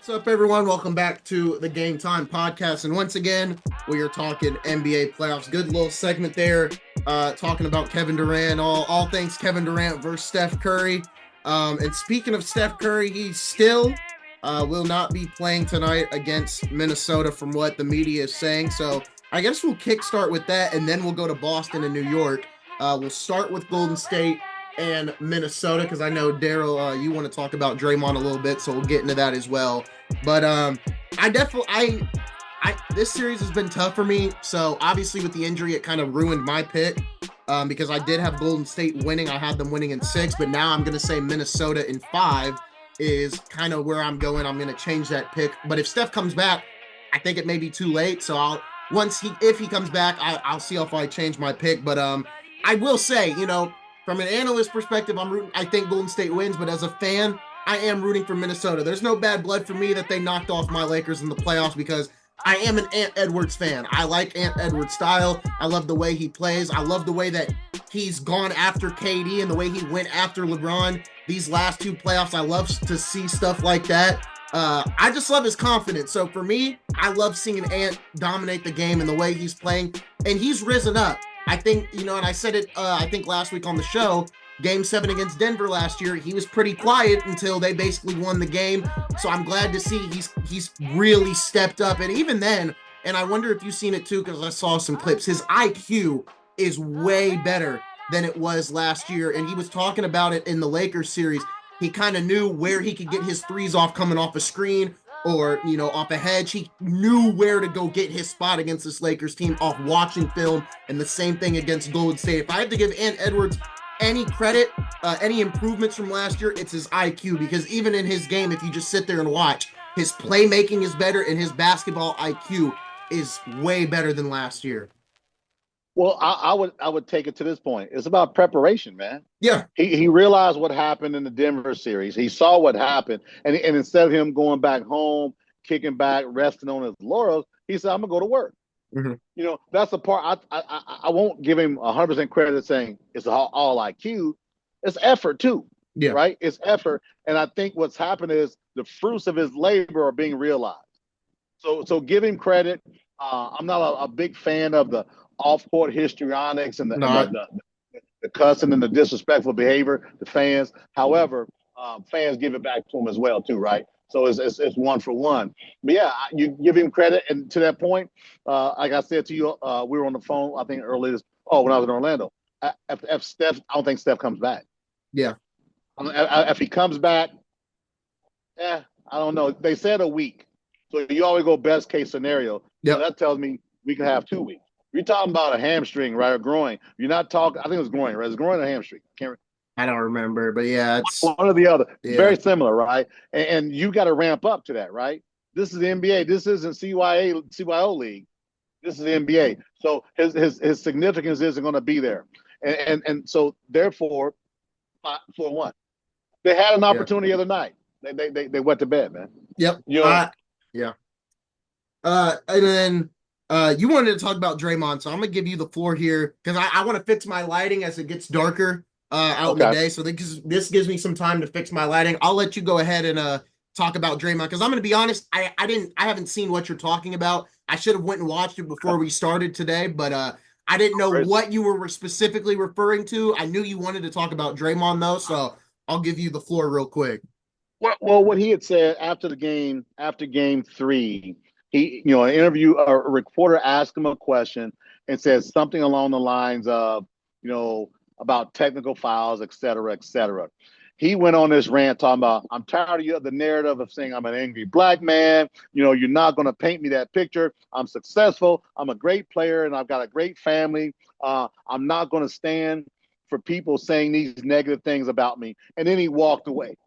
What's up, everyone? Welcome back to the Game Time Podcast. And once again, we are talking NBA playoffs. Good little segment there, talking about Kevin Durant, all things Kevin Durant versus Steph Curry. And speaking of Steph Curry, he still will not be playing tonight against Minnesota from what the media is saying. So I guess we'll kickstart with that, and then we'll go to Boston and New York. We'll start with Golden State and Minnesota, because I know, Daryl, you want to talk about Draymond a little bit, so we'll get into that as well. But this series has been tough for me. So obviously with the injury, it kind of ruined my pick because I did have Golden State winning. I had them winning in 6, but now I'm going to say Minnesota in 5 is kind of where I'm going. I'm going to change that pick. But if Steph comes back, I think it may be too late. So if he comes back, I'll see if I change my pick. But I will say, from an analyst perspective, I think Golden State wins, but as a fan, I am rooting for Minnesota. There's no bad blood for me that they knocked off my Lakers in the playoffs because I am an Ant Edwards fan. I like Ant Edwards' style. I love the way he plays. I love the way that he's gone after KD and the way he went after LeBron these last 2 playoffs. I love to see stuff like that. I just love his confidence. So for me, I love seeing Ant dominate the game and the way he's playing, and he's risen up. I think, and I said it, I think last week on the show, Game 7 against Denver last year, he was pretty quiet until they basically won the game. So I'm glad to see he's really stepped up. And even then, and I wonder if you've seen it too, because I saw some clips, his IQ is way better than it was last year. And he was talking about it in the Lakers series. He kind of knew where he could get his threes off coming off a screen or, off a hedge. He knew where to go get his spot against this Lakers team off watching film, and the same thing against Golden State. If I had to give Ant Edwards any credit, any improvements from last year, it's his IQ, because even in his game, if you just sit there and watch, his playmaking is better and his basketball IQ is way better than last year. Well, I would take it to this point. It's about preparation, man. Yeah. He realized what happened in the Denver series. He saw what happened. And instead of him going back home, kicking back, resting on his laurels, he said, I'm going to go to work. Mm-hmm. That's the part I won't give him 100% credit saying it's all IQ. It's effort too. Yeah. Right? It's effort. And I think what's happened is the fruits of his labor are being realized. So give him credit. I'm not a big fan of the off-court histrionics and the cussing and the disrespectful behavior to fans. However, fans give it back to him as well too, right? So it's one for one. But yeah, you give him credit, and to that point, like I said to you, we were on the phone, I think earlier when I was in Orlando. If Steph, I don't think Steph comes back. Yeah. If he comes back, I don't know. They said a week, so you always go best case scenario. Yeah. So that tells me we can have 2 weeks. You're talking about a hamstring, right, or groin. You're not talking. I think it was groin, right? It's groin or hamstring. I don't remember, but yeah, it's one or the other. Yeah. Very similar, right? And you got to ramp up to that, right? This is the NBA. This isn't CYO league. This is the NBA. So his significance isn't going to be there, and so therefore, for one, they had an opportunity the other night. They went to bed, man. Yep. Yeah. And then. You wanted to talk about Draymond, so I'm going to give you the floor here because I want to fix my lighting as it gets darker out in the day. So this gives me some time to fix my lighting. I'll let you go ahead and talk about Draymond because I'm going to be honest, I haven't seen what you're talking about. I should have went and watched it before we started today, but I didn't know what you were specifically referring to. I knew you wanted to talk about Draymond though, so I'll give you the floor real quick. Well, what he had said after game 3. He, an interview, a reporter asked him a question and said something along the lines of, about technical fouls, et cetera, et cetera. He went on this rant talking about, I'm tired of the narrative of saying I'm an angry black man. You're not going to paint me that picture. I'm successful. I'm a great player and I've got a great family. I'm not going to stand for people saying these negative things about me. And then he walked away.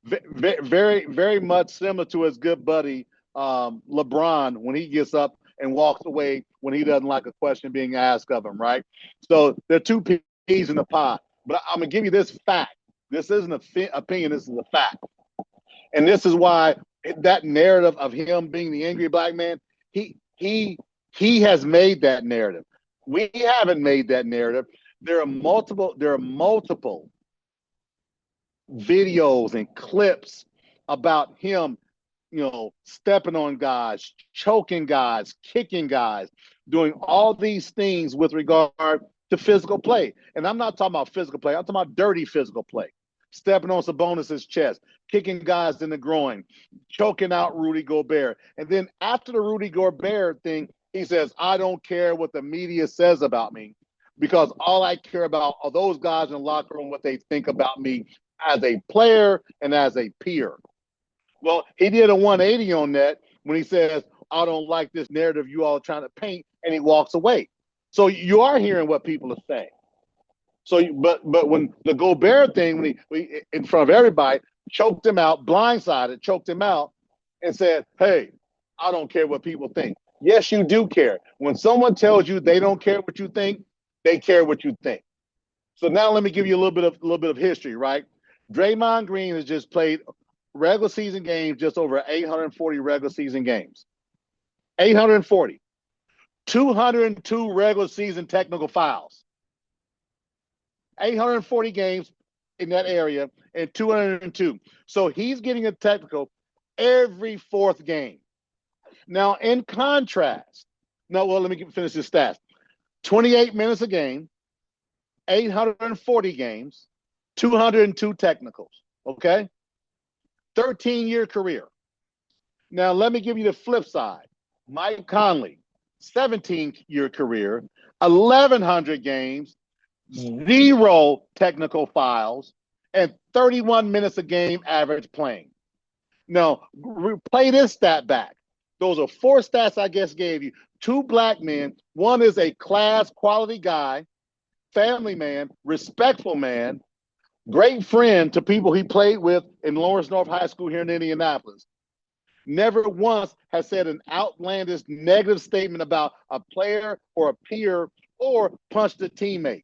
Very, very much similar to his good buddy, LeBron, when he gets up and walks away when he doesn't like a question being asked of him, right? So there are 2 peas in the pot. But I'm going to give you this fact. This isn't an opinion. This is a fact. And this is why that narrative of him being the angry black man, he has made that narrative. We haven't made that narrative. There are multiple videos and clips about him stepping on guys, choking guys, kicking guys, doing all these things with regard to physical play. And I'm not talking about physical play. I'm talking about dirty physical play. Stepping on Sabonis' chest, kicking guys in the groin, choking out Rudy Gobert. And then after the Rudy Gobert thing, he says, I don't care what the media says about me because all I care about are those guys in the locker room, what they think about me as a player and as a peer. Well, he did a 180 on that when he says, I don't like this narrative you all are trying to paint, and he walks away. So you are hearing what people are saying. So, but when the Gobert thing, when he in front of everybody, choked him out, blindsided, choked him out, and said, hey, I don't care what people think. Yes, you do care. When someone tells you they don't care what you think, they care what you think. So now let me give you a little bit of history, right? Draymond Green has just played regular season games, just over 840 regular season games. 840. 202 regular season technical fouls. 840 games in that area and 202. So he's getting a technical every fourth game. Now, in contrast, let me finish this stats. 28 minutes a game, 840 games, 202 technicals, okay? 13-year career. Now, let me give you the flip side. Mike Conley, 17-year career, 1,100 games, 0 technical fouls, and 31 minutes a game average playing. Now, play this stat back. Those are 4 stats I just gave you. 2 black men. One is a class quality guy, family man, respectful man, great friend to people he played with in Lawrence North High School here in Indianapolis. Never once has said an outlandish negative statement about a player or a peer or punched a teammate.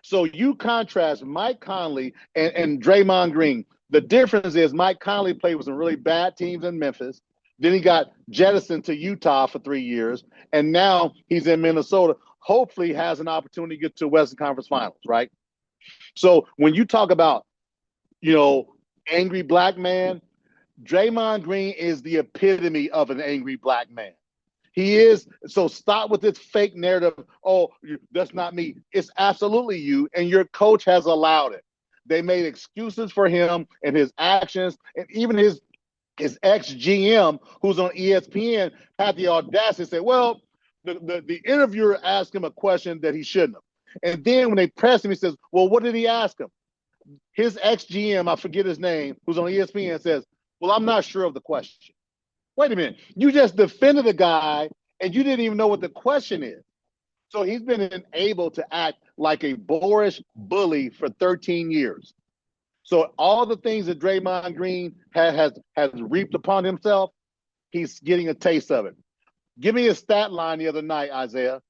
So you contrast Mike Conley and Draymond Green. The difference is Mike Conley played with some really bad teams in Memphis. Then he got jettisoned to Utah for 3 years, and now he's in Minnesota. Hopefully has an opportunity to get to Western Conference Finals, right? So when you talk about, angry black man, Draymond Green is the epitome of an angry black man. He is. So stop with this fake narrative. Oh, that's not me. It's absolutely you, and your coach has allowed it. They made excuses for him and his actions, and even his ex-GM, who's on ESPN, had the audacity to say, well, the interviewer asked him a question that he shouldn't have. And then when they pressed him, he says, well, what did he ask him? His ex-GM, I forget his name, who's on ESPN, says, well, I'm not sure of the question. Wait a minute. You just defended the guy, and you didn't even know what the question is. So he's been able to act like a boorish bully for 13 years. So all the things that Draymond Green has reaped upon himself, he's getting a taste of it. Give me a stat line the other night, Isaiah.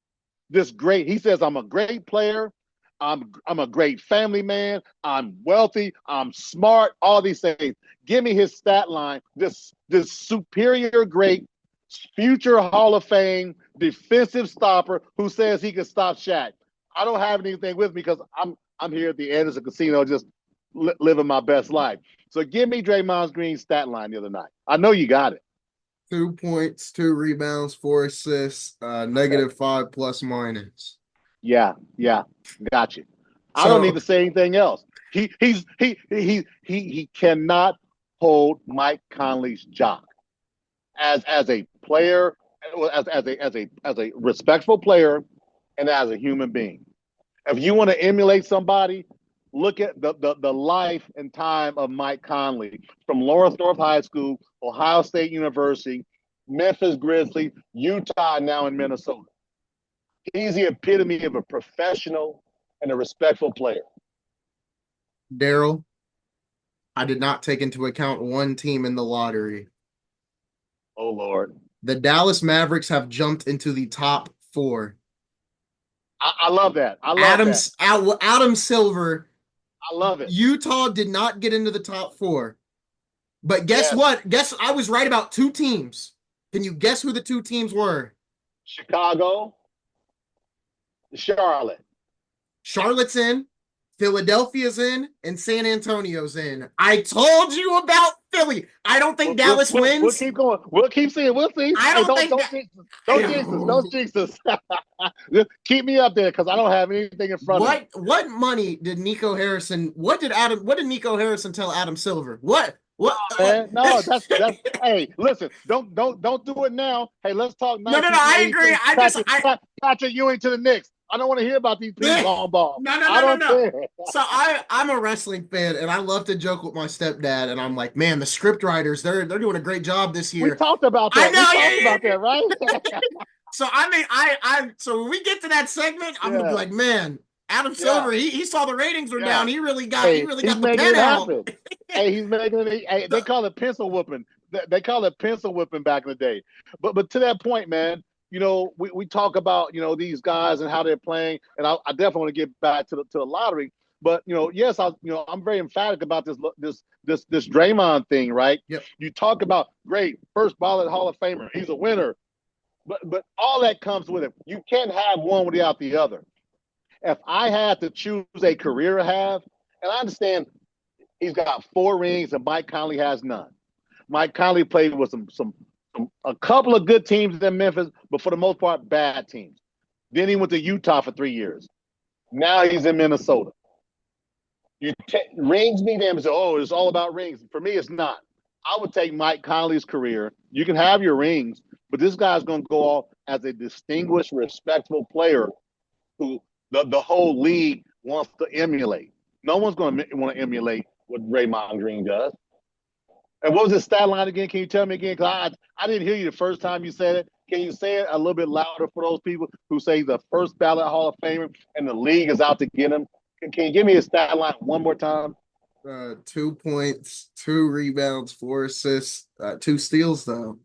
He says, I'm a great player. I'm a great family man. I'm wealthy. I'm smart. All these things. Give me his stat line. This superior, great, future Hall of Fame defensive stopper who says he can stop Shaq. I don't have anything with me because I'm here at the Anderson Casino just living my best life. So give me Draymond Green's stat line the other night. I know you got it. 2 points, 2 rebounds, 4 assists, -5 plus minus. Yeah, got you. I don't need to say anything else. He cannot hold Mike Conley's job as a player, as a respectful player, and as a human being. If you want to emulate somebody, look at the life and time of Mike Conley from Lawrence North High School, Ohio State University, Memphis Grizzlies, Utah, now in Minnesota. He's the epitome of a professional and a respectful player. Daryl, I did not take into account one team in the lottery. Oh, Lord. The Dallas Mavericks have jumped into the top 4. I love that. Adam Silver. I love it. Utah did not get into the top 4. But guess what? I was right about 2 teams. Can you guess who the 2 teams were? Chicago, Charlotte. Charlotte's in. Philadelphia's in and San Antonio's in. I told you about Philly. I don't think We'll, Dallas we'll wins. keep going. We'll keep seeing. We'll see. I Hey, don't don't think don't that. jinx us. Don't jinx us. Don't jinx us. Just keep me up there because I don't have anything in front of me. What money did Nico Harrison? What did Nico Harrison tell Adam Silver? What? Man, no, that's. Hey, listen, don't do it now. Hey, let's talk No. I agree. 1983 Patrick Ewing to the Knicks. I don't want to hear about these ping pong balls. I don't No. care. So I'm a wrestling fan and I love to joke with my stepdad and I'm like, man, the script writers they're doing a great job this We year. talked about I that. know, We talked about that, right? So I mean, I so when we get to that segment, I'm gonna be Yeah, like, man, Adam yeah, Silver, he saw the ratings were yeah. down. He Hey, really he's got the making pen it out. happen. Hey, he's making it. Hey, they call it pencil whooping. They call it pencil whipping back in the day. But to that point, man, we talk about these guys and how they're playing, and I definitely want to get back to the lottery. But yes, I'm very emphatic about this Draymond thing, right? Yep. You talk about great first ballot Hall of Famer. He's a winner, but all that comes with it. You can't have one without the other. If I had to choose a career to have, and I understand he's got 4 rings and Mike Conley has none. Mike Conley played with a couple of good teams in Memphis, but for the most part, bad teams. Then he went to Utah for 3 years. Now he's in Minnesota. Rings mean to him and say, oh, it's all about rings. For me, it's not. I would take Mike Conley's career. You can have your rings, but this guy's going to go off as a distinguished, respectable player who the whole league wants to emulate. No one's going to want to emulate what Draymond Green does. And what was his stat line again? Can you tell me again? Because I didn't hear you the first time you said it. Can you say it a little bit louder for those people who say the first ballot Hall of Famer and the league is out to get him? Can you give me his stat line one more time? 2 points, 2 rebounds, 4 assists, 2 steals though.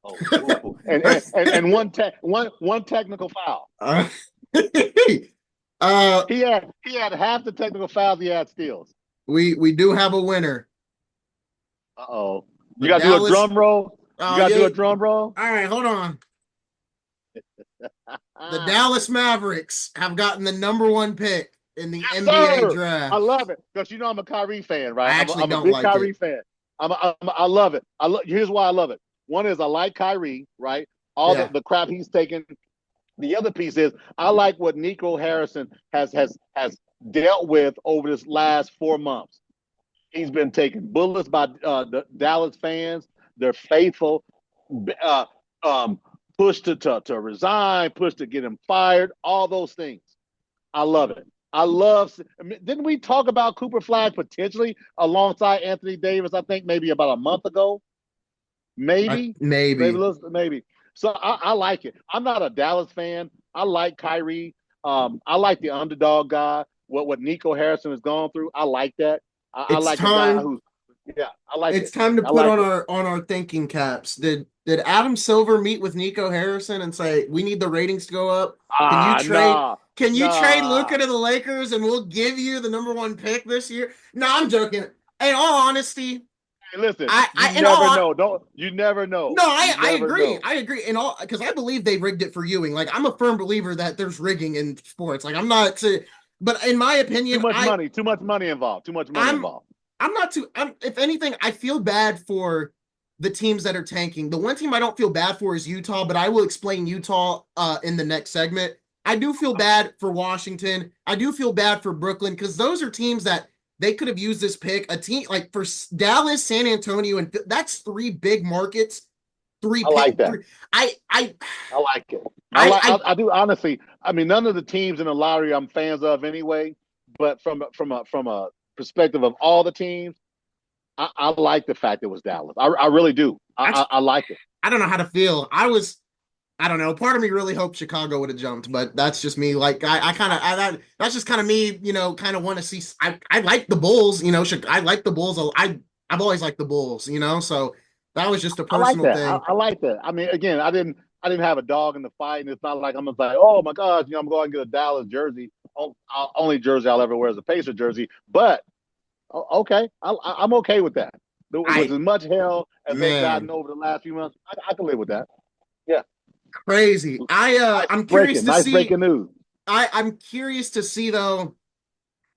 Oh, and one technical foul. He had half the technical fouls. He had steals. We do have a winner. Uh-oh. You got to do a drum roll? You got to do a drum roll? All right, hold on. The Dallas Mavericks have gotten the #1 pick in the NBA draft. I love it because I'm a Kyrie fan, right? I'm a big like Kyrie fan. I love it. Here's why I love it. One is I like Kyrie, right? All the crap he's taken. The other piece is I like what Nico Harrison has dealt with over this last 4 months. He's been taking bullets by the Dallas fans. They're faithful. Pushed to resign, pushed to get him fired, all those things. I love it. Didn't we talk about Cooper Flag potentially alongside Anthony Davis, I think maybe about a month ago? Maybe. So I like it. I'm not a Dallas fan. I like Kyrie. I like the underdog guy. What Nico Harrison has gone through, I like that. I like a guy who's I like it's time to put on our thinking caps. Did Adam Silver meet with Nico Harrison and say we need the ratings to go up? Can you trade Luka to the Lakers and we'll give you the #1 pick this year? No, I'm joking. In all honesty, hey, listen, you never know. You never know. No, I agree. I agree. Because I believe they rigged it for Ewing. Like I'm a firm believer that there's rigging in sports. Like I'm not but in my opinion, too much money involved. If anything, I feel bad for the teams that are tanking. The one team I don't feel bad for is Utah, but I will explain Utah in the next segment. I do feel bad for Washington. I do feel bad for Brooklyn because those are teams that they could have used this pick. A team like for Dallas, San Antonio, and that's 3 big markets. I like that. I like it. I do honestly. I mean, none of the teams in the lottery I'm fans of anyway. But from a perspective of all the teams, I like the fact it was Dallas. I really do. I like it. I don't know how to feel. I don't know. Part of me really hoped Chicago would have jumped, but that's just me. Like that's just kind of me. Kind of want to see. I like the Bulls. I like the Bulls. I've always liked the Bulls. So that was just a personal thing. I like that. I mean, again, I didn't have a dog in the fight, and it's not like I'm gonna say, oh my gosh, I'm going to get a Dallas jersey. Only jersey I'll ever wear is a Pacer jersey. But okay, I'm okay with that. With as much hell as they've gotten over the last few months, I can live with that. Yeah. Crazy. I'm curious to see. Breaking news. I'm curious to see though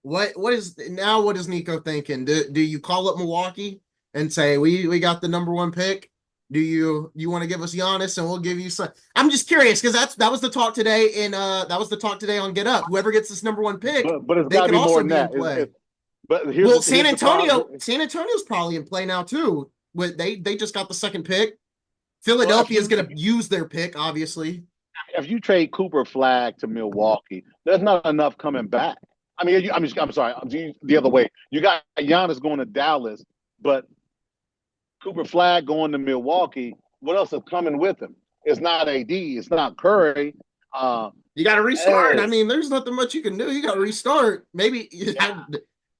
what is Nico thinking? Do you call up Milwaukee and say we got the number one pick? Do you want to give us Giannis and we'll give you some? I'm just curious because that was the talk today on Get Up. Whoever gets this number one pick, But it's they got to could be more also than be in that. play. But Well, here's the problem. San Antonio's probably in play now too. They just got the second pick. Well, Philadelphia is going to use their pick, obviously. if you trade Cooper Flag to Milwaukee, there's not enough coming back. I mean, I'm sorry, the other way. You got Giannis going to Dallas, but Cooper Flag going to Milwaukee. What else is coming with him? It's not AD. It's not Curry. You got to restart. I mean, there's nothing much you can do. You got to restart. Maybe yeah.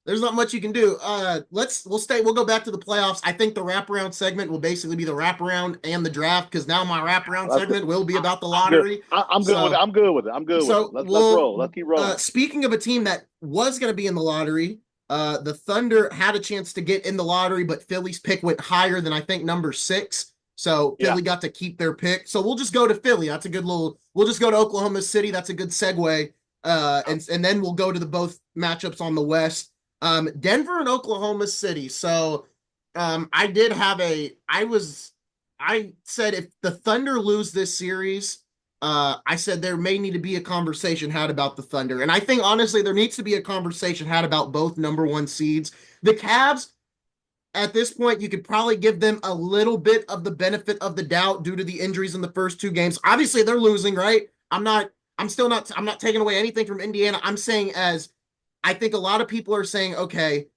there's not much you can do. We'll go back to the playoffs. I think the wraparound segment will basically be the wraparound and the draft because now my wraparound segment will be about the lottery. I'm good with it. I'm good with it. Let's roll. Let's keep rolling. Speaking of a team that was going to be in the lottery, the Thunder had a chance to get in the lottery, but Philly's pick went higher than I think number 6. So Philly got to keep their pick. So we'll just go to Philly. That's a good little. We'll just go to Oklahoma City. That's a good segue. And then we'll go to the both matchups on the West. Denver and Oklahoma City. So I said if the Thunder lose this series, I said there may need to be a conversation had about the Thunder. And I think honestly there needs to be a conversation had about both number 1 seeds. The Cavs, at this point, you could probably give them a little bit of the benefit of the doubt due to the injuries in the first 2 games. Obviously, they're losing, right? I'm not taking away anything from Indiana. I'm saying I think a lot of people are saying, okay,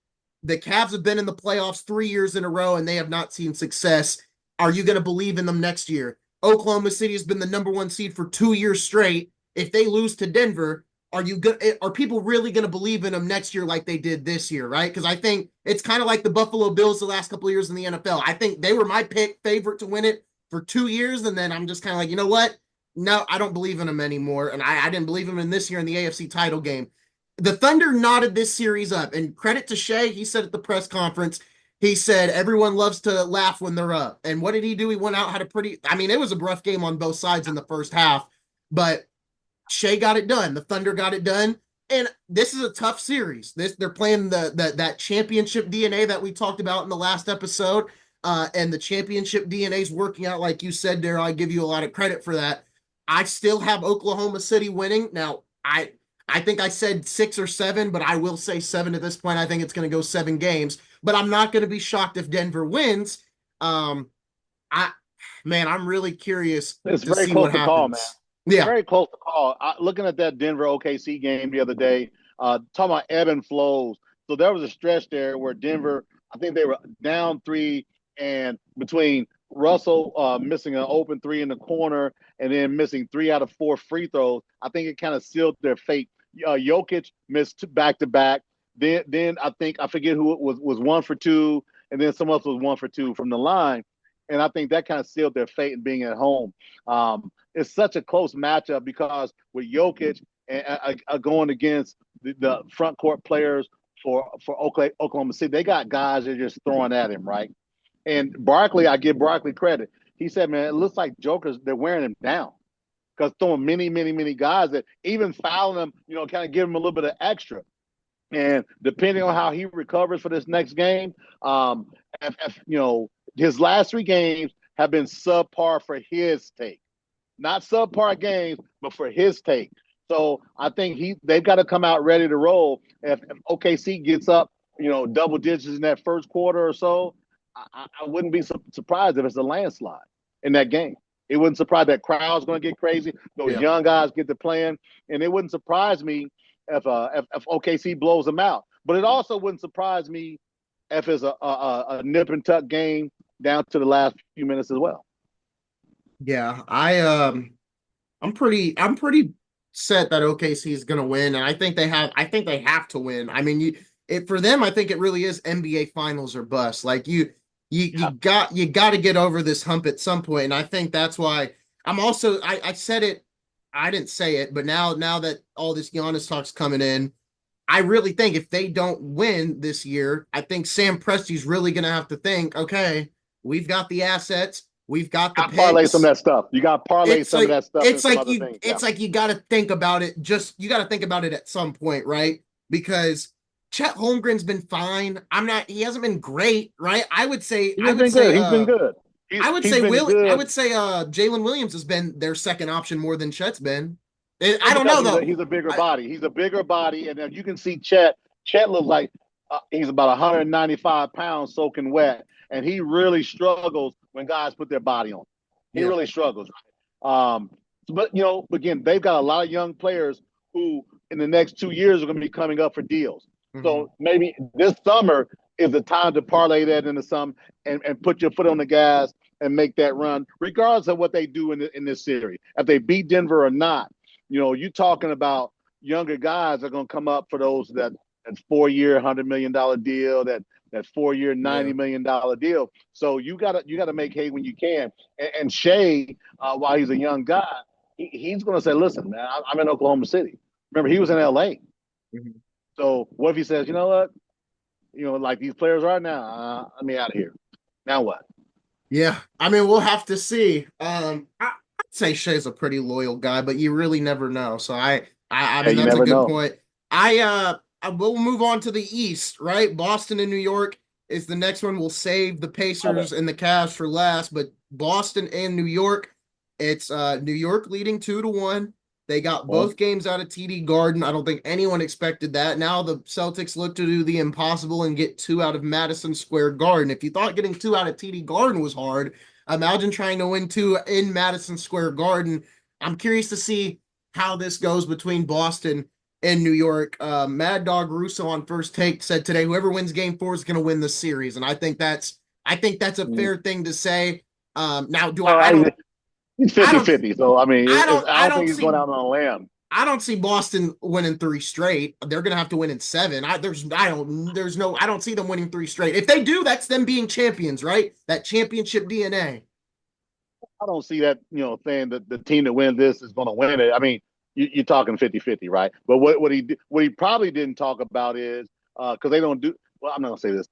the Cavs have been in the playoffs 3 years in a row and they have not seen success. Are you going to believe in them next year? Oklahoma City has been the number 1 seed for 2 years straight. If they lose to Denver, are people really going to believe in them next year like they did this year, right? Because I think it's kind of like the Buffalo Bills the last couple of years in the NFL. I think they were my favorite to win it for 2 years, and then I'm just kind of like, you know what? No, I don't believe in them anymore, and I didn't believe them in this year in the AFC title game. The Thunder knotted this series up, and credit to Shea, he said at the press conference, he said everyone loves to laugh when they're up. And what did he do? He went out, it was a rough game on both sides in the first half, but Shea got it done. The Thunder got it done. And this is a tough series. They're playing that championship DNA that we talked about in the last episode. And the championship DNA is working out, like you said, Daryl. I give you a lot of credit for that. I still have Oklahoma City winning. Now, I think I said 6 or 7, but I will say 7 at this point. I think it's going to go 7 games. But I'm not going to be shocked if Denver wins. I'm really curious to see what happens. Call, man. Yeah, very close to call. Looking at that Denver OKC game the other day, talking about ebb and flows. So there was a stretch there where Denver, I think they were down 3, and between Russell missing an open 3 in the corner and then missing 3 out of 4 free throws, I think it kind of sealed their fate. Jokic missed back to back. Then I forget who it was 1 for 2, and then someone else was 1 for 2 from the line. And I think that kind of sealed their fate in being at home. It's such a close matchup because with Jokic going against the front court players for Oklahoma City, they got guys that are just throwing at him, right? And Barkley, I give Barkley credit. He said, man, it looks like jokers, they're wearing him down because throwing many, many, many guys that even fouling them, kind of give him a little bit of extra. And depending on how he recovers for this next game, his last 3 games have been subpar for his take. Not subpar games, but for his take. So I think they've got to come out ready to roll. If OKC gets up, double digits in that first quarter or so, I wouldn't be surprised if it's a landslide in that game. It wouldn't surprise that crowd's going to get crazy. Those young guys get to playing, and it wouldn't surprise me if OKC blows them out. But it also wouldn't surprise me if it's a nip and tuck game down to the last few minutes as well. Yeah, I'm pretty set that OKC is going to win, and I think they have to win. I mean, for them, I think it really is NBA Finals or bust. Like you got to get over this hump at some point, and I think that's why I'm also I said it. I didn't say it, but now that all this Giannis talk's coming in, I really think if they don't win this year, I think Sam Presti's really going to have to think, okay, we've got the assets. We've got the picks. Parlay some of that stuff. You got to parlay some of that stuff. It's like you got to think about it. You got to think about it at some point, right? Because Chet Holmgren's been fine. He hasn't been great, right? He's just been good. He's been good. He's been I good. would say Jalen Williams has been their second option more than Chet's been. Well, I don't because know though. he's a bigger body. He's a bigger body, and then you can see Chet. Chet looks like he's about 195 pounds soaking wet, and he really struggles when guys put their body on him. He Yeah. really struggles. But again, they've got a lot of young players who, in the next 2 years, are going to be coming up for deals. Mm-hmm. So maybe this summer is the time to parlay that into some and put your foot on the gas and make that run, regardless of what they do in this series. If they beat Denver or not, you're talking about younger guys are going to come up for those that 4-year $100 million deal, that 4-year $90 million deal. So you gotta make hay when you can. And Shea, while he's a young guy, he's going to say, "Listen, man, I'm in Oklahoma City." Remember, he was in L.A. Mm-hmm. So what if he says, "You know what? Like these players are now, let me out of here." Now what? Yeah, I mean, we'll have to see. I'd say Shea's a pretty loyal guy, but you really never know. So I Yeah, mean, you that's a never good know. point. I will move on to the East, right? Boston and New York is the next one. We'll save the Love it. Pacers and the Cavs for last, but Boston and New York, it's New York leading 2-1. They got Well, both games out of TD Garden. I don't think anyone expected that. Now the Celtics look to do the impossible and get two out of Madison Square Garden. If you thought getting two out of TD Garden was hard, imagine trying to win two in Madison Square Garden. I'm curious to see how this goes between Boston and New York. Mad Dog Russo on First Take said today, whoever wins Game 4 is going to win the series, and I think that's a mm, fair thing to say. Now, do well, he's I don't 50-50. So I mean, I I don't don't think he's going see out on a limb. I don't see Boston winning three straight. They're gonna have to win in seven. I don't see them winning three straight. If they do, that's them being champions, right? That championship DNA. I don't see that, saying that the team that wins this is going to win it. I mean, you're talking 50-50, right? But what he probably didn't talk about is because they don't do. Well, I'm not going to say this.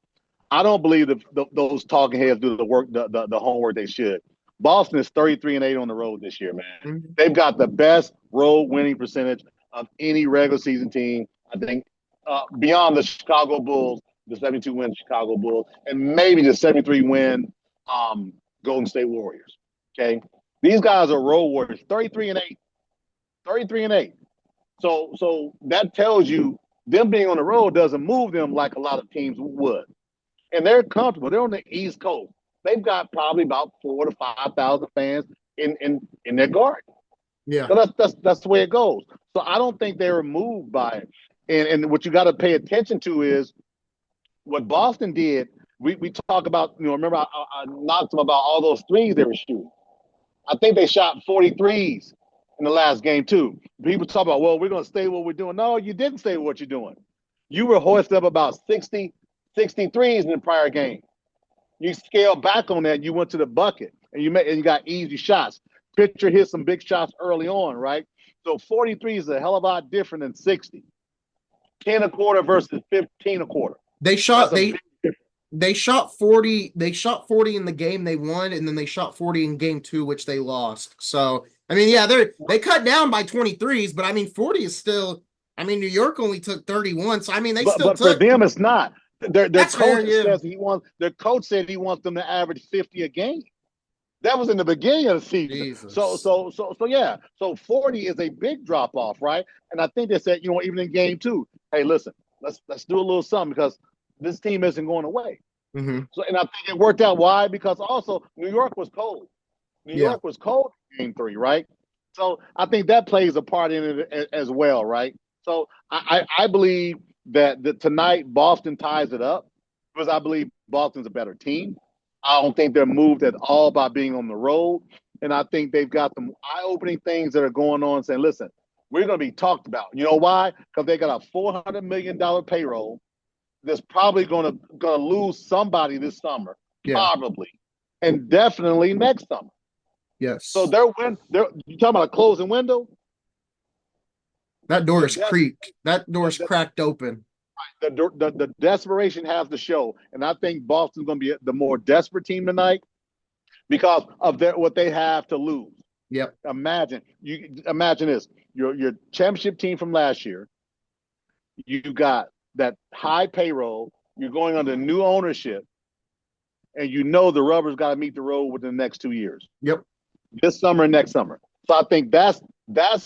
I don't believe those talking heads do the work, the homework they should. Boston is 33-8 on the road this year, man. Mhm. They've got the best road winning percentage of any regular season team. I think beyond the Chicago Bulls, the 72 win Chicago Bulls, and maybe the 73 win Golden State Warriors. Okay, these guys are road warriors. 33-8, 33-8. So that tells you them being on the road doesn't move them like a lot of teams would, and they're comfortable. They're on the East Coast. They've got probably about 4,000 to 5,000 fans in their garden. Yeah. So that's the way it goes. So I don't think they were moved by it. And what you got to pay attention to is what Boston did. We talk about, remember I knocked them about all those threes they were shooting. I think they shot 43s in the last game too. People talk about, well, we're going to stay what we're doing. No, you didn't stay what you're doing. You were hoisted up about 63s in the prior game. You scaled back on that. You went to the bucket and you got easy shots. Pitcher hit some big shots early on, right? So 43 is a hell of a lot different than 60. 10 a quarter versus 15 a quarter. They That's shot a big difference. they shot 40 in the game they won, and then they shot 40 in game two, which they lost. So I mean, yeah, they cut down by 23s, but I mean 40 is still, I mean, New York only took 31, so I mean they still But for took. them, it's not. Their That's fair, coach yeah. says their coach said he wants them to average 50 a game. That was in the beginning of the season. Jesus. So yeah. So 40 is a big drop off, right? And I think they said, even in game two, hey, listen, let's do a little something because this team isn't going away. Hmm. So and I think it worked out. Why? Because also New York was cold. New Yeah. York was cold in game three, right? So I think that plays a part in it as well, right? So I believe that tonight Boston ties it up because I believe Boston's a better team. I don't think they're moved at all by being on the road. And I think they've got some eye-opening things that are going on saying, listen, we're going to be talked about. You know why? Because they got a $400 million payroll that's probably going to lose somebody this summer, Yeah. probably, and definitely next summer. So Yes. they're you talking about a closing window? That door The is des- creaked. That door is the, cracked open. the desperation has to show, and I think Boston's going to be the more desperate team tonight because of what they have to lose. Yep. Imagine this: your championship team from last year. You got that high payroll. You're going under new ownership, and you know the rubber's got to meet the road within the next 2 years, Yep. this summer and next summer. So I think that's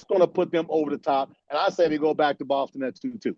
going to put them over the top. And I say they go back to Boston at 2-2.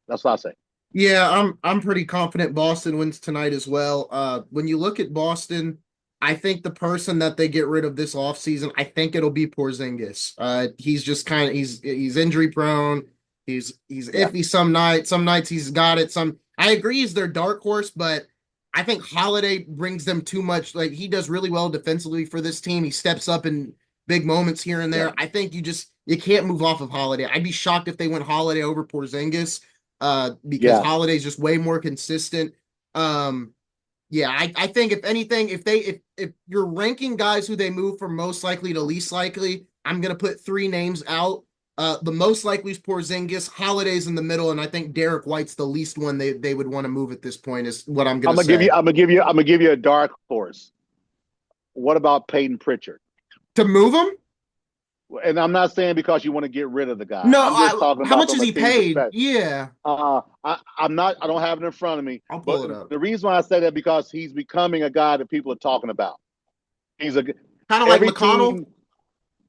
That's what I say. Yeah, I'm pretty confident Boston wins tonight as well. When you look at Boston, I think the person that they get rid of this offseason, I think it'll be Porzingis. He's just kind of he's injury prone. He's iffy some nights. Some nights he's got it. Some I agree he's their dark horse, but I think Holiday brings them too much. Like he does really well defensively for this team. He steps up in big moments here and there. Yeah. I think you can't move off of Holiday. I'd be shocked if they went Holiday over Porzingis. Because Yeah. Holiday's just way more consistent. Yeah, I think if anything, if you're ranking guys who they move from most likely to least likely, I'm gonna put three names out. The most likely is Porzingis, Holiday's in the middle, and I think Derek White's the least one they would want to move at this point. Is what I'm gonna say. I'm gonna give you a dark horse. What about Peyton Pritchard? To move him? And I'm not saying because you want to get rid of the guy. No, I'm just talking how about much is from a he team paid? perspective. Yeah, I'm not. I don't have it in front of me. I'll pull But it up. the reason why I say that because he's becoming a guy that people are talking about. He's a Kind of like every McConnell. team-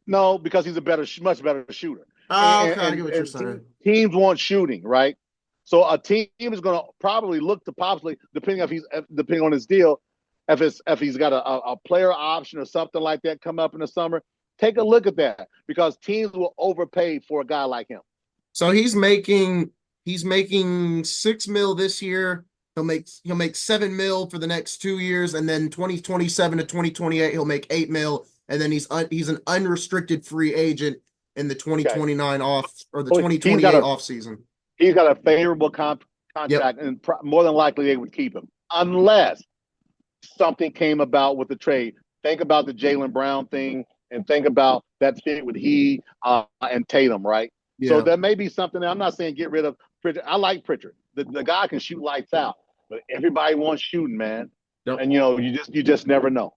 no, because he's much better shooter. Oh, okay, I get what you're saying. Teams want shooting, right? So a team is going to probably look to possibly, depending on his deal, if he's got a player option or something like that come up in the summer, take a look at that because teams will overpay for a guy like him. So he's making $6 million this year. He'll make $7 million for the next 2 years, and then 2027 to 2028 he'll make $8 million, and then he's an unrestricted free agent in the 2029 the 2028 off season. He's got a favorable contract, Yep. and more than likely they would keep him unless something came about with the trade. Think about the Jaylen Brown thing, and think about that fit with he and Tatum, right? Yeah. So there may be something. I'm not saying get rid of Pritchard. I like Pritchard. The guy can shoot lights out, but everybody wants shooting, man. Yep. And you just never know.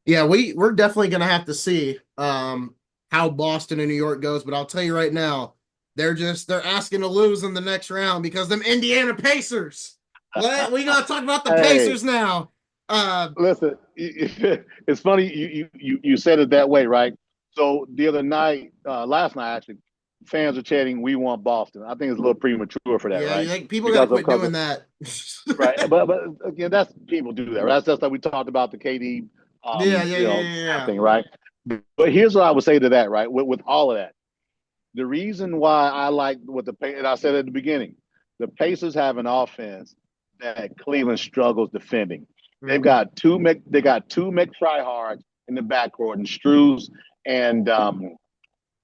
Yeah, we're definitely gonna have to see how Boston and New York goes, but I'll tell you right now, they're asking to lose in the next round because them Indiana Pacers. We gotta talk about the Pacers now. Listen, it's funny you said it that way, right? So the other night, last night actually, fans are chanting, "We want Boston." I think it's a little premature for that, right? Yeah, people gotta quit doing that. Right, but again, that's people do that. Right? That's just like we talked about the KD, thing, right? But here's what I would say to that, right? With all of that, the reason why I like what and I said at the beginning, the Pacers have an offense that Cleveland struggles defending. They've got two McTryhards in the backcourt, and Struz and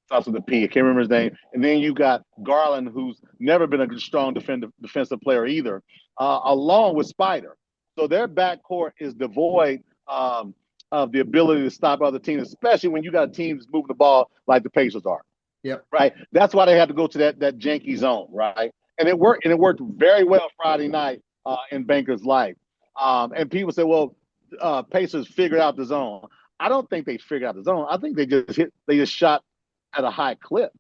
starts with a P. I can't remember his name. And then you got Garland, who's never been a strong defensive player either, along with Spider. So their backcourt is devoid of the ability to stop other teams, especially when you got teams moving the ball like the Pacers are. Yep. Right. That's why they had to go to that janky zone, right? And it worked. And it worked very well Friday night in Banker's life. And people say, well, Pacers figured out the zone. I don't think they figured out the zone. I think they just shot at a high clip.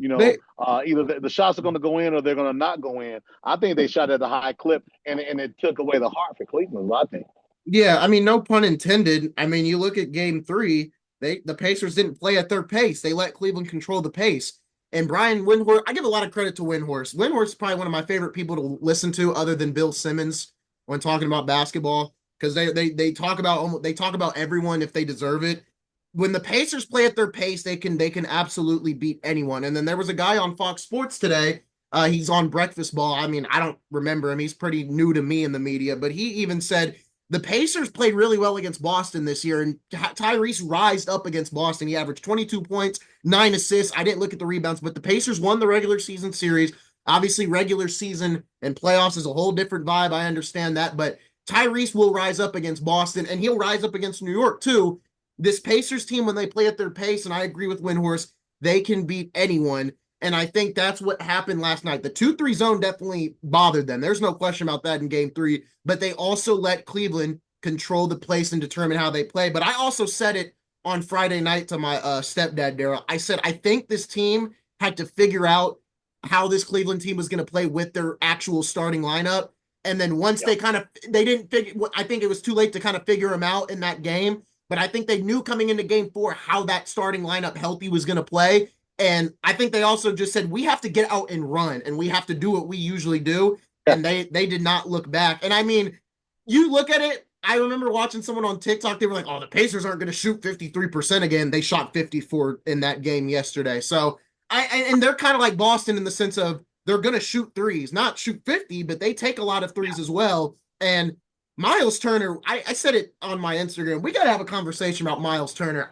Either the shots are going to go in or they're going to not go in. I think they shot at a high clip, and it took away the heart for Cleveland, I think. Yeah, I mean, no pun intended. I mean, you look at Game 3, the Pacers didn't play at their pace. They let Cleveland control the pace. And Brian Windhorst, I give a lot of credit to Windhorst. Windhorst is probably one of my favorite people to listen to, other than Bill Simmons, when talking about basketball, because they talk about everyone if they deserve it. When the Pacers play at their pace, they can absolutely beat anyone. And then there was a guy on Fox Sports today. He's on Breakfast Ball. I mean, I don't remember him. He's pretty new to me in the media, but he even said the Pacers played really well against Boston this year, and Tyrese rised up against Boston. He averaged 22 points, 9 assists. I didn't look at the rebounds, but the Pacers won the regular season series. Obviously, regular season and playoffs is a whole different vibe. I understand that, but Tyrese will rise up against Boston, and he'll rise up against New York too. This Pacers team, when they play at their pace, and I agree with Windhorst, they can beat anyone. And I think that's what happened last night. The 2-3 zone definitely bothered them. There's no question about that in Game 3. But they also let Cleveland control the place and determine how they play. But I also said it on Friday night to my stepdad, Daryl. I said, I think this team had to figure out how this Cleveland team was going to play with their actual starting lineup. And then once Yep. they didn't figure, I think it was too late to kind of figure them out in that game. But I think they knew coming into game 4 how that starting lineup healthy was going to play. And I think they also just said, we have to get out and run and we have to do what we usually do. Yeah. And they did not look back. And I mean, you look at it, I remember watching someone on TikTok, they were like, oh, the Pacers aren't going to shoot 53% again. They shot 54 in that game yesterday. So and they're kind of like Boston in the sense of they're going to shoot threes, not shoot 50, but they take a lot of threes as well. And Miles Turner, I said it on my Instagram. We got to have a conversation about Miles Turner.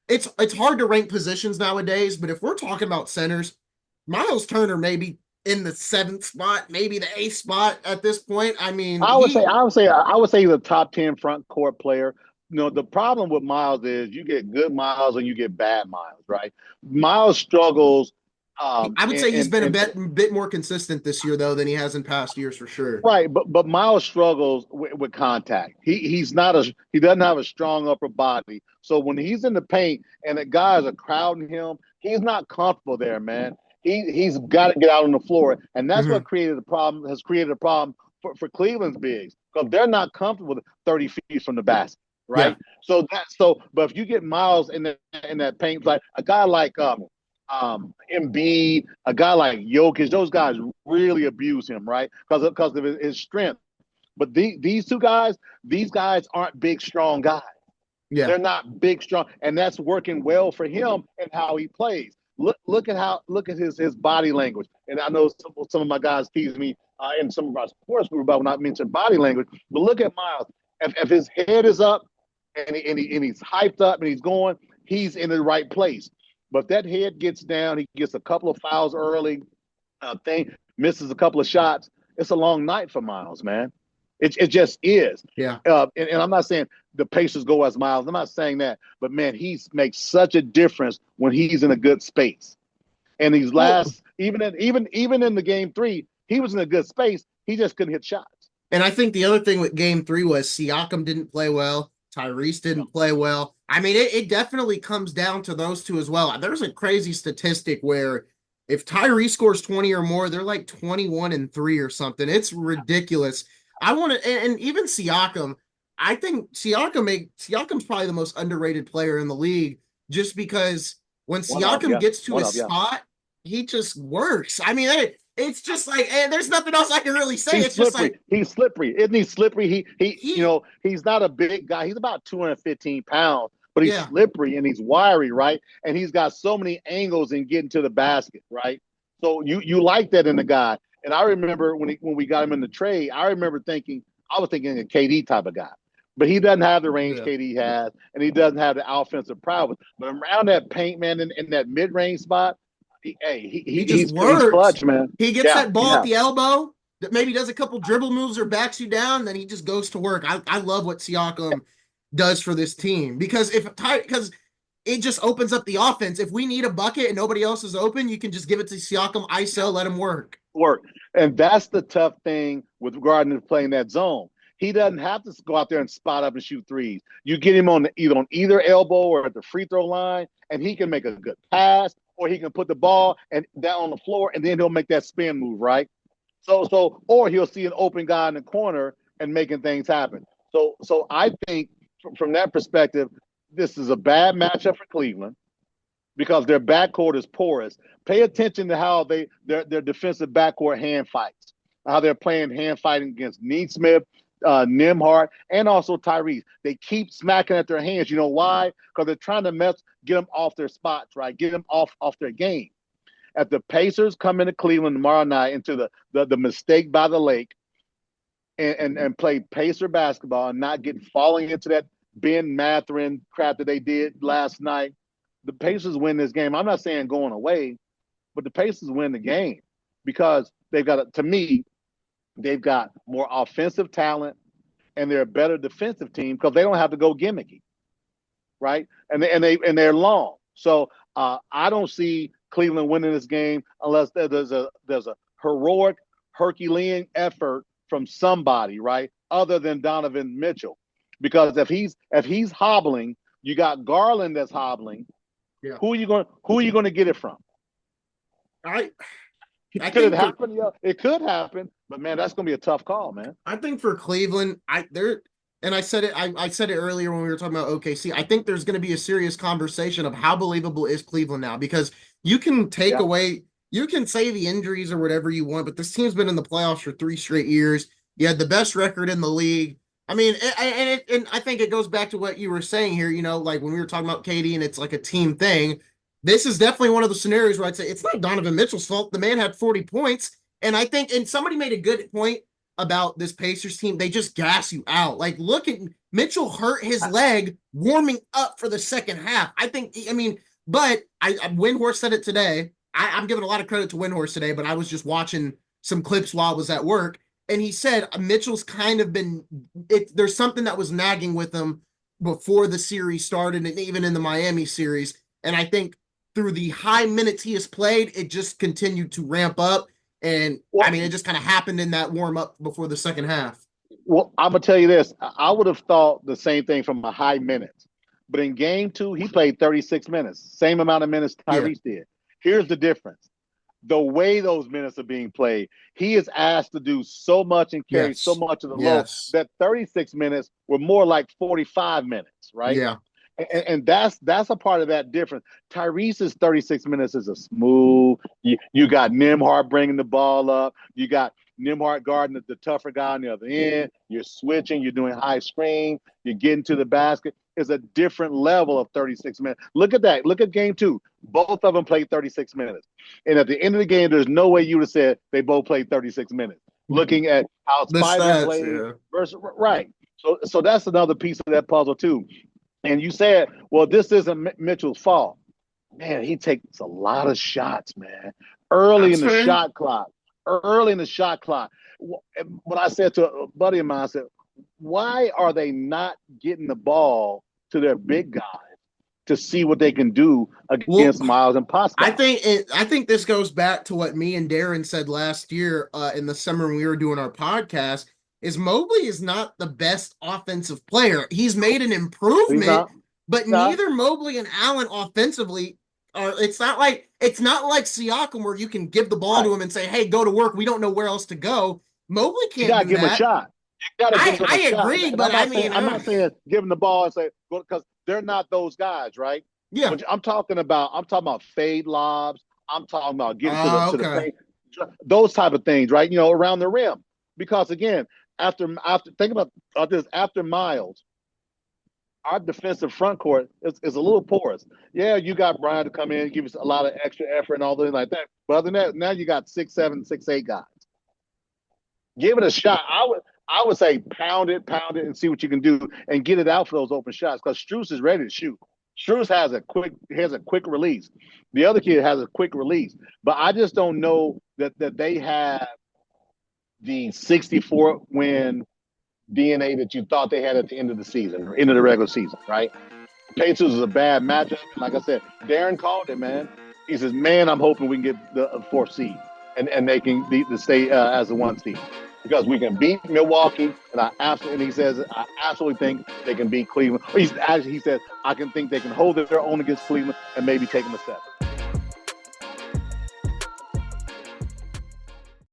It's hard to rank positions nowadays, but if we're talking about centers, Miles Turner maybe in the 7th spot, maybe the 8th spot at this point. I mean, I would say he's a top 10 front court player. You know, the problem with Miles is you get good Miles and you get bad Miles, right? Miles struggles. I would say he's been a bit more consistent this year though than he has in past years for sure. Right, but Miles struggles with contact. He doesn't have a strong upper body. So when he's in the paint and the guys are crowding him, he's not comfortable there, man. He's got to get out on the floor, and that's what created a problem. Has created a problem for Cleveland's bigs because they're not comfortable 30 feet from the basket, right? Yeah. But if you get Miles in that paint, like a guy like Embiid, a guy like Jokic, those guys really abuse him, right? Because of his strength. But these guys aren't big, strong guys. Yeah. They're not big, strong, and that's working well for him and how he plays. Look at his body language. And I know some of my guys tease me in some of our sports group about when I mention body language. But look at Miles. If his head is up and he's hyped up and he's going, he's in the right place. But if that head gets down, he gets a couple of fouls early, misses a couple of shots. It's a long night for Miles, man. It just is. Yeah. And I'm not saying the Pacers go as Miles. I'm not saying that. But, man, he makes such a difference when he's in a good space. And these even in the game 3, he was in a good space. He just couldn't hit shots. And I think the other thing with game 3 was Siakam didn't play well. Tyrese didn't play well. I mean, it definitely comes down to those two as well. There's a crazy statistic where if Tyrese scores 20 or more, they're like 21-3 or something. It's ridiculous. And even Siakam, I think Siakam's probably the most underrated player in the league just because when Siakam gets to his spot, he just works. I mean, it's just like, there's nothing else I can really say. It's slippery. Just like he's slippery. Isn't he slippery? He's not a big guy. He's about 215 pounds, but he's slippery and he's wiry, right? And he's got so many angles in getting to the basket, right? So you like that in the guy. And I remember when we got him in the trade, I was thinking a KD type of guy. But he doesn't have the range KD has, and he doesn't have the offensive prowess. But around that paint, man, in that mid-range spot, he's clutch, man. He gets that ball at the elbow, that maybe does a couple dribble moves or backs you down, then he just goes to work. I love what Siakam does for this team because it just opens up the offense. If we need a bucket and nobody else is open, you can just give it to Siakam, ISO, let him work. And that's the tough thing with regard to playing that zone. He doesn't have to go out there and spot up and shoot threes. You get him on either elbow or at the free throw line, and he can make a good pass, or he can put the ball and down on the floor, and then he'll make that spin move, right? Or he'll see an open guy in the corner and making things happen. So I think from that perspective, this is a bad matchup for Cleveland because their backcourt is porous. Pay attention to how their defensive backcourt hand fights, how they're playing hand fighting against Neesmith, Nembhard, and also Tyrese. They keep smacking at their hands. You know why? Because they're trying to get them off their spots, right? Get them off their game. If the Pacers come into Cleveland tomorrow night into the mistake by the lake and play Pacer basketball and not falling into that Ben Mathurin crap that they did last night, the Pacers win this game. I'm not saying going away, but the Pacers win the game because they've got more offensive talent and they're a better defensive team because they don't have to go gimmicky, right? And they're long. So I don't see Cleveland winning this game unless there's a heroic Herculean effort from somebody, right? Other than Donovan Mitchell, because if he's hobbling, you got Garland that's hobbling. Yeah. Who are you going to get it from? I Could it think for happen? Yeah, it could happen. But man, that's gonna be a tough call, man. I think for Cleveland, I said it. I said it earlier when we were talking about OKC. I think there's going to be a serious conversation of how believable is Cleveland now, because you can take Yeah. away, you can say the injuries or whatever you want, but this team's been in the playoffs for 3 straight years. You had the best record in the league. I mean, and I think it goes back to what you were saying here. Like when we were talking about KD, and it's like a team thing. This is definitely one of the scenarios where I'd say it's not Donovan Mitchell's fault. The man had 40 points. And I think, and somebody made a good point about this Pacers team. They just gas you out. Like, look at Mitchell hurt his leg warming up for the second half. But Windhorst said it today. I'm giving a lot of credit to Windhorst today, but I was just watching some clips while I was at work. And he said Mitchell's kind of there's something that was nagging with him before the series started and even in the Miami series. And I think through the high minutes he has played, it just continued to ramp up. And it just kind of happened in that warm up before the second half. Well, I'm gonna tell you this. I would have thought the same thing from a high minutes, but in game 2, he played 36 minutes, same amount of minutes Tyrese did. Here's the difference: the way those minutes are being played. He is asked to do so much and carry so much of the load that 36 minutes were more like 45 minutes, right? Yeah. And that's a part of that difference. Tyrese's 36 minutes is a smooth. You got Nembhard bringing the ball up. You got Nembhard guarding the tougher guy on the other end. You're switching. You're doing high screen. You're getting to the basket. It's a different level of 36 minutes. Look at that. Look at game 2. Both of them played 36 minutes. And at the end of the game, there's no way you would have said they both played 36 minutes. Looking at how Spider played versus right. So that's another piece of that puzzle too. And you said, well, this isn't Mitchell's fault. Man, he takes a lot of shots, man. Early in the shot clock. What I said to a buddy of mine, I said, why are they not getting the ball to their big guys to see what they can do against Miles and Pascal? I think this goes back to what me and Darren said last year in the summer when we were doing our podcast. Is Mobley is not the best offensive player. He's made an improvement, but neither Mobley and Allen offensively are. It's not like Siakam where you can give the ball to him and say, "Hey, go to work." We don't know where else to go. Mobley can't. You gotta give him a shot. I agree, but I'm not saying give him the ball and say go, because they're not those guys, right? Yeah, but I'm talking about fade lobs. I'm talking about getting to the fade, those type of things, right? Around the rim, because again. After think about this, after Miles, our defensive front court is a little porous. Yeah, you got Brian to come in, give us a lot of extra effort and all things like that. But other than that, now you got 6'7", 6'8" guys. Give it a shot. I would say pound it, and see what you can do, and get it out for those open shots. Because Strus is ready to shoot. Strus has a quick release. The other kid has a quick release, but I just don't know that they have the 64-win DNA that you thought they had at the end of the season, end of the regular season, right? Pacers is a bad matchup. Like I said, Darren called it, man. He says, man, I'm hoping we can get the 4th seed and they can stay as the 1 seed because we can beat Milwaukee. And he says, I absolutely think they can beat Cleveland. He says, I can think they can hold their own against Cleveland and maybe take them a 7.